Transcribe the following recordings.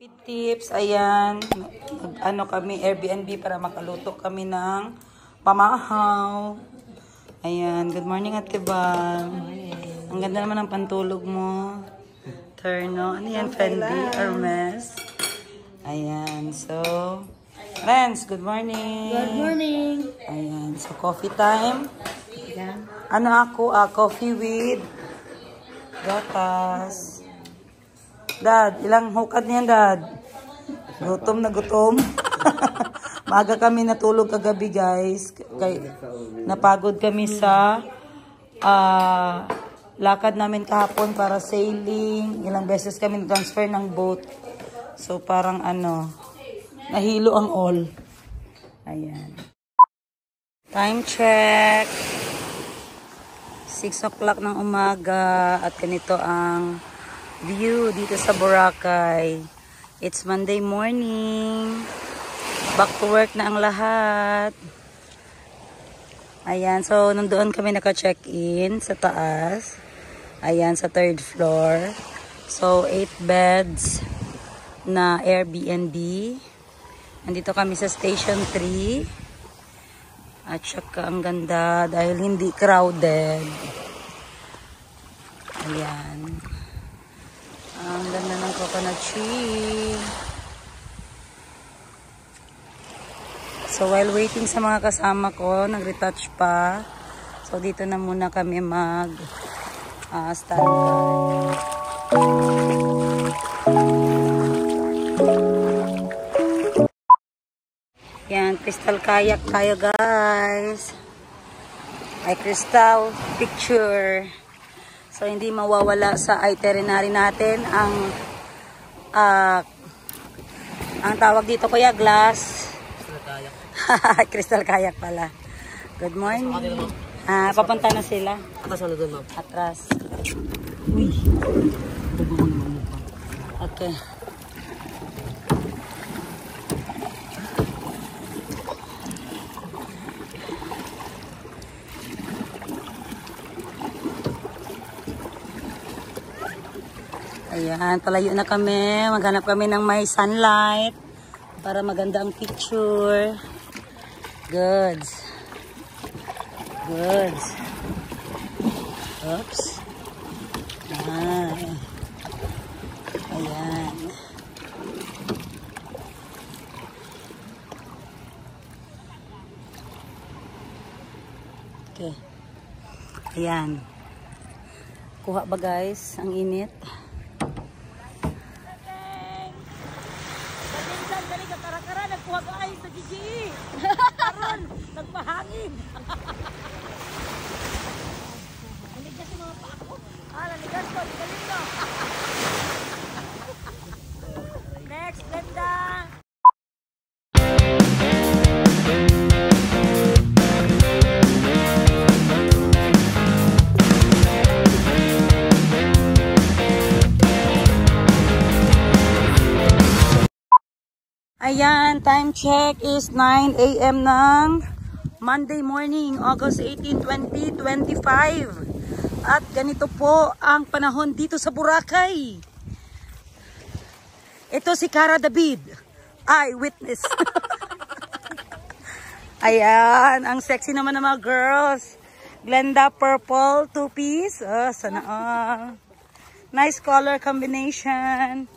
Tips, ayan, ano kami, Airbnb para makaluto kami ng pamahaw. Ayan, good morning Ate Bang. Ang ganda naman ng pantulog mo. Terno, ano yan, Fendi, Hermes. Ayan, so, friends, good morning. Good morning. Ayan, so coffee time. Yan. Ano ako, coffee with gatas. Dad, ilang hukad niyan, Dad? Gutom na gutom. Maaga kami natulog kagabi, guys. Napagod kami sa lakad namin kahapon para sailing. Ilang beses kami transfer ng boat. So, parang nahilo ang all. Ayan. Time check. 6 o'clock ng umaga. At ganito ang view dito sa Boracay. It's Monday morning. Back to work na ang lahat. Ayan, so nandoon kami naka-check-in sa taas. Ayan, sa 3rd floor. So 8 beds na Airbnb. Nandito kami sa Station 3. At saka ang ganda dahil hindi crowded. Ayan. Ang ganda ng coconut tree. So, while waiting sa mga kasama ko, nag-retouch pa. So, dito na muna kami standby. Yan, crystal kayak tayo, guys. Ay, crystal picture. So, hindi mawawala sa itinerary natin ang tawag dito, kuya, glass. Crystal kayak pala. Good morning. Papunta na sila. Atras. Uy. Okay. Ayan, palayo na kami. Maghanap kami ng may sunlight para maganda ang picture. Goods. Goods. Oops. Ayan. Ayan. Okay. Ayan. Kuha ba, guys? Ang init. Kara-kara, nagkuha ka ay sa GGE. Karon, nagpahangin. Naligas yung mga paa ko. Naligas ko. Galing ko. Next, Glenda. Ayan, time check is 9 AM ng Monday morning, August 18, 2025. At ganito po ang panahon dito sa Boracay. Ito si Cara David, eyewitness. Ayan, ang sexy naman ng mga girls. Glenda purple, 2-piece. Sana all. Nice color combination.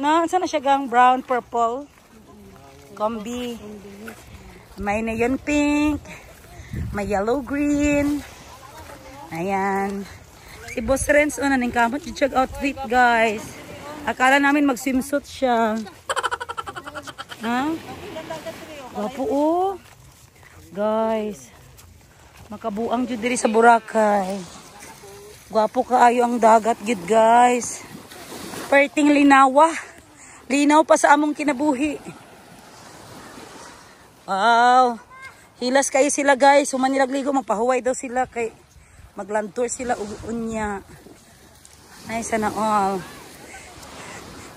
No, sana siya gang brown, purple. Combi. May neon pink. May yellow green. Ayan. Si Boss Renz, naning kamot yung outfit, guys. Akala namin mag-swimsuit siya. Ha? Wapo, oh. Guys. Makabuang dyan diri sa Boracay. Gwapo kaayo ang dagat, gid, guys. Perting linawa. Linaw pa sa among kinabuhi. Wow. Hilas kayo sila, guys. Human nilagligo, magpahuway daw sila kay magland tour sila unya. Ay, sana all.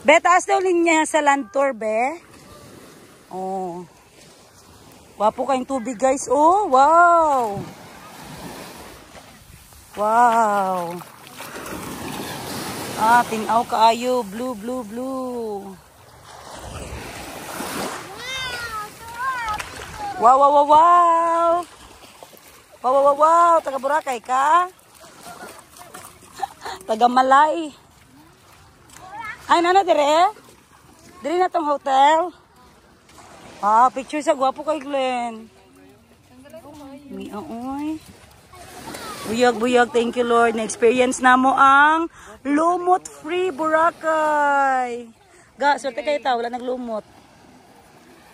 Be, taas daw linya sa land tour, be. Oh. Wapo kayong tubig, guys. Oh, wow. Wow. Tinaw kaayo. Blue, blue, blue. Wow, wow, wow, wow. Wow, wow, wow, wow. Taga Boracay ka? Taga Malay. Ay, nana, dire? Dire na tong hotel? Ah, picture sa gwapo kay Glenn. Oy. Buyag, buyag. Thank you, Lord. Na-experience na mo ang lumot-free Boracay. Ga, swerte kayo ta. Wala naglumot.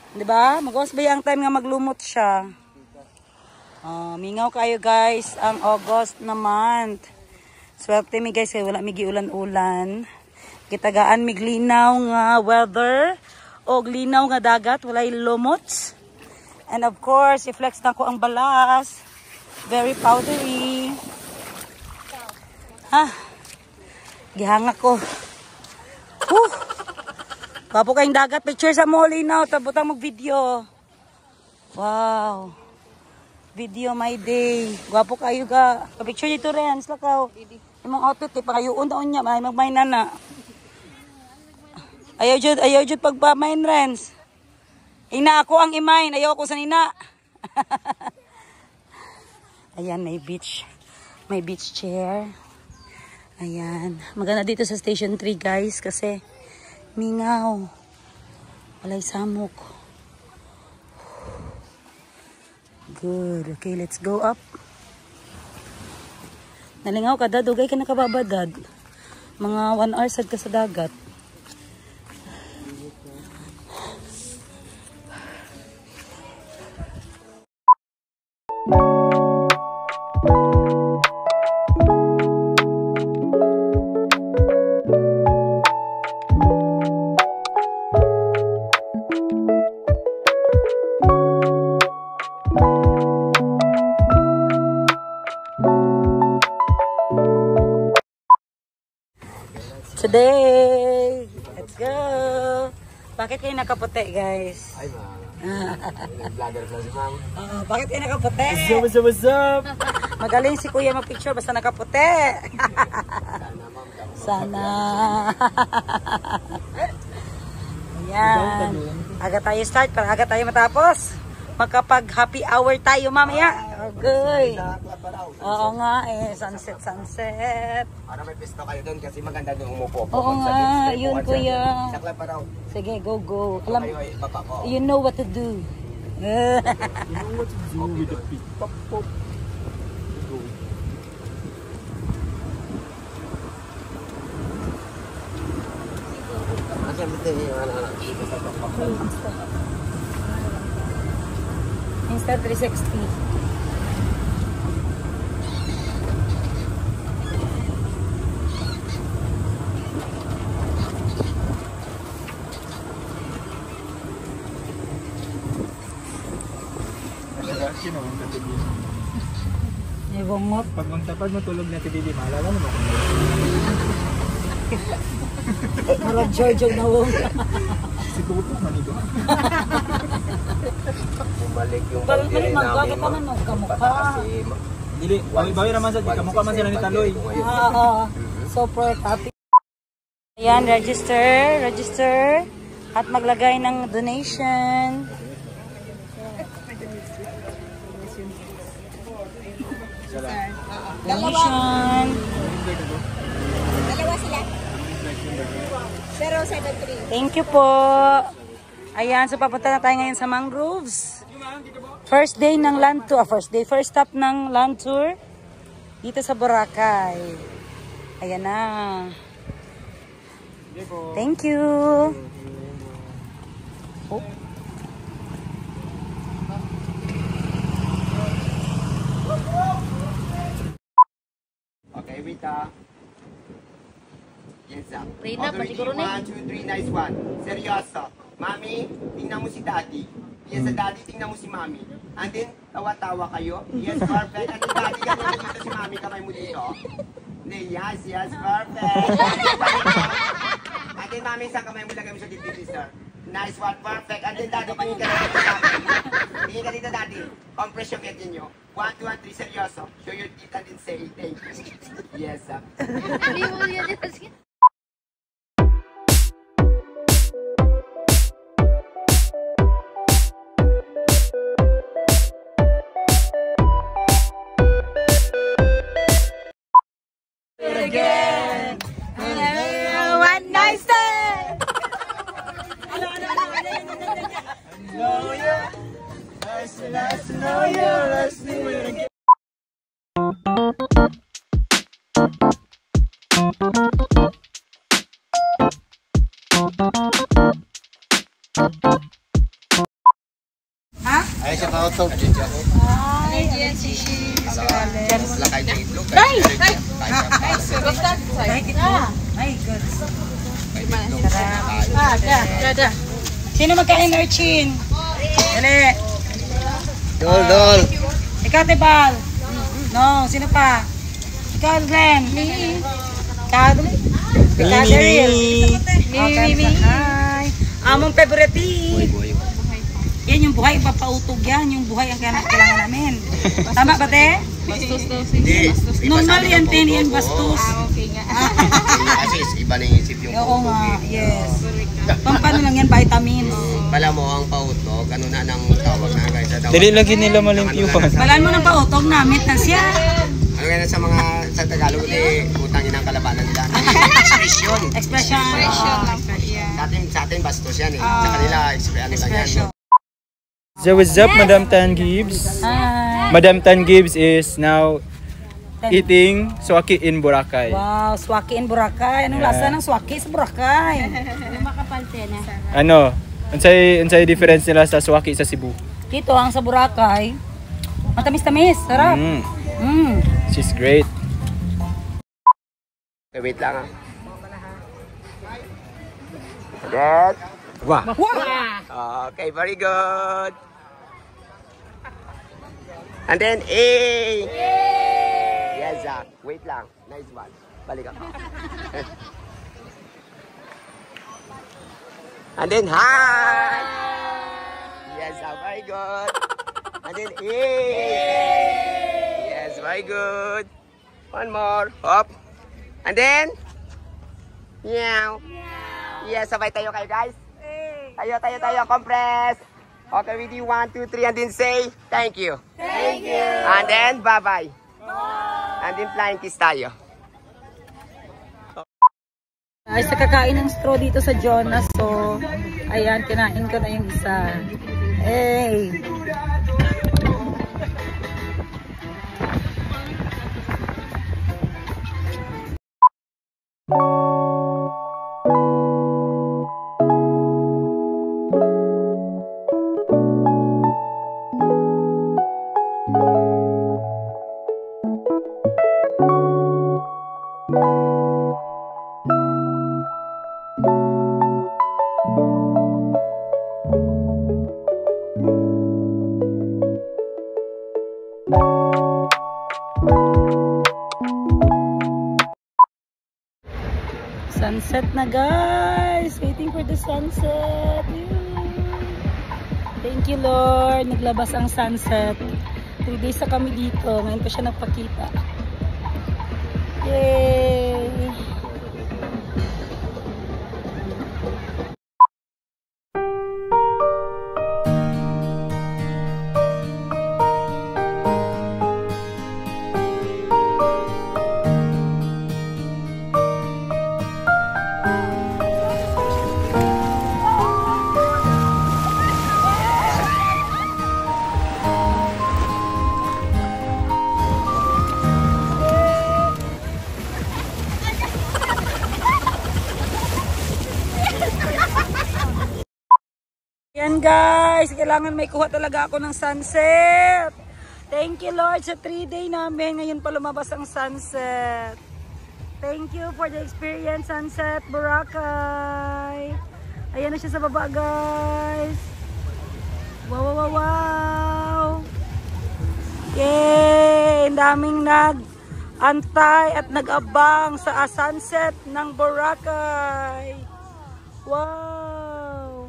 Diba? Mag-awas ba yung time nga maglumot siya? Mingaw kayo, guys. Ang August na month. Swerte mi, guys. Wala mi giulan-ulan. Kitagaan mi glinaw nga weather. O glinaw nga dagat. Walay lumots. And of course, i-flex na ko ang balas. Very powdery. Gihanga ko. Kapo kayong dagat. Picture sa mo, linaw. Tabutang mag-video. Wow. Video my day. Gwapo kayo ga. Picture dito rin. Slakaw. Yung mga outfit. Pakayuon taon niya. May magmainan na. Ayaw jud pagpamain, Rens. Ina ako ang imain. Ayaw ako sa nina. Ayan, may beach. May beach chair. Ayan. Maganda dito sa Station 3, guys. Kasi mingaw. Walay samok. Good. Okay, let's go up. Nalingaw ka, dad. Ugay ka nakababa, dad. Mga 1 hour sad ka sa dagat. Today, let's go. Bakit kayo nakaputi, guys? Ay, vlogger na si ma'am. Bakit kayo nakaputi? What's up? Magaling si kuya mag-picture basta nakaputi. Sana. Ayan. Aga tayo start para aga tayo matapos. Magkapag happy hour tayo mamaya. Okay. Oo nga eh. Sunset. Para may pisto kayo doon kasi maganda doon umupo. Oo nga. Yun kuya. Sakla pa raw. Sige, go. Alam, Kayo ay baba ko. you know what to do. You know what to do with the big pop pop. Insta 360. May bungot. Pag matulog na si Bibi, maalala mo ba? Marag Giorgio na wong. Si Tuto, manigo. Bumalik yung Balik magkakit naman ng kamukha. Dili, bawi raman sa kamukha man sila ni Taloy. Super happy. Ayan, register. At maglagay ng donation. Donation. Dalawa sila. 073. Thank you po. Ayan, so papunta na tayo ngayon sa mangroves. First day ng land tour. First stop ng land tour dito sa Boracay. Ayan na. Thank you. Oh. Okay, Rita. Yes, sir. Rita, pasiguro na. 1, 2, 3, nice one. Seryoso. Mami, tingnan mo si Daddy. Yes, sa Daddy, tingnan mo si Mami. And then, tawa-tawa kayo. Yes, perfect. And then, Daddy, ganyan mo dito si Mami, kamay mo dito. Yes, perfect. And then, Mami, isang kamay mo lagay mo sa dito, sir. Nice one, perfect. And then, Daddy, tingin ka dito sa akin. Tingin ka dito, Daddy. Compress yung ngiti nyo. 1, 2, 3, seryoso. Show your teeth and then say, thank you. Yes, sir. Hindi mo yan. Ha? Ay, siya pa auto. Ay, Lakay sa itlog. Ay, good. Sino magkain, Archin? Dali. Dol. Ikaw, Tebal. No, sino pa? Ikaw, Glenn. Ikaw, dali. Ikaw, Daryl. Hi. Among favorite. Yan yung buhay, ipapautog yan. Yung buhay ang kailangan namin. Tama ba, te? Bastos daw Hindi. Normal yan, te. Yan bastos. Okay nga. Kasi iba na yung isip yung Oo pautog nga, eh. yes. Pampano lang yan, vitamins. Pala mo ang pautog, ano na nang tawag na guys. Dali lagi nila malimpyuhan. Balan mo ng pautog, namit na siya. Ano nga na sa mga sa Tagalog utang inang kalabanan nila. Expression. Expression. Sa atin bastos yan eh. Sa kanila expression. So what's up, Madam Tan Gibbs? Hi. Madam Tan Gibbs is now eating swaki in Boracay. Wow, swaki in Boracay. Anong lasa ng swaki sa Boracay? Ano? Unsay difference nila sa swaki sa Cebu? Dito, ang sa Boracay, matamis-tamis. Sarap. She's great. Okay, wait lang ah. Again. Wow. Okay, very good. And then A. Yes, wait lang. Nice one. Balik ako. And then hi. Yes, very good. And then A. Yes, very good. One more. Hop. And then meow. Yes, sabay tayo kayo guys. Tayo. Compress. Okay, with you. 1, 2, 3. And then say, thank you. Thank you. And then, bye-bye. And then, flying kiss tayo. Ay, sa kakain ng straw dito sa Jonas. So, ayan, kinain ko na yung isa. Hey! Sunset na guys! Waiting for the sunset! Thank you Lord! Naglabas ang sunset. 3 days na kami dito. Ngayon pa siya nagpakita. Yay! Yan guys, kailangan may kuha talaga ako ng sunset. Thank you Lord sa 3-day namin. Ngayon pa lumabas ang sunset. Thank you for the experience, Sunset Boracay. Ayan na siya sa baba guys. Wow. Yay! Ang daming nag-antay at nag-abang sa sunset ng Boracay. Wow!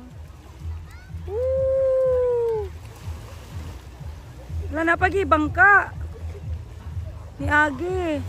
Wala na pag-ibang ka ni Agi.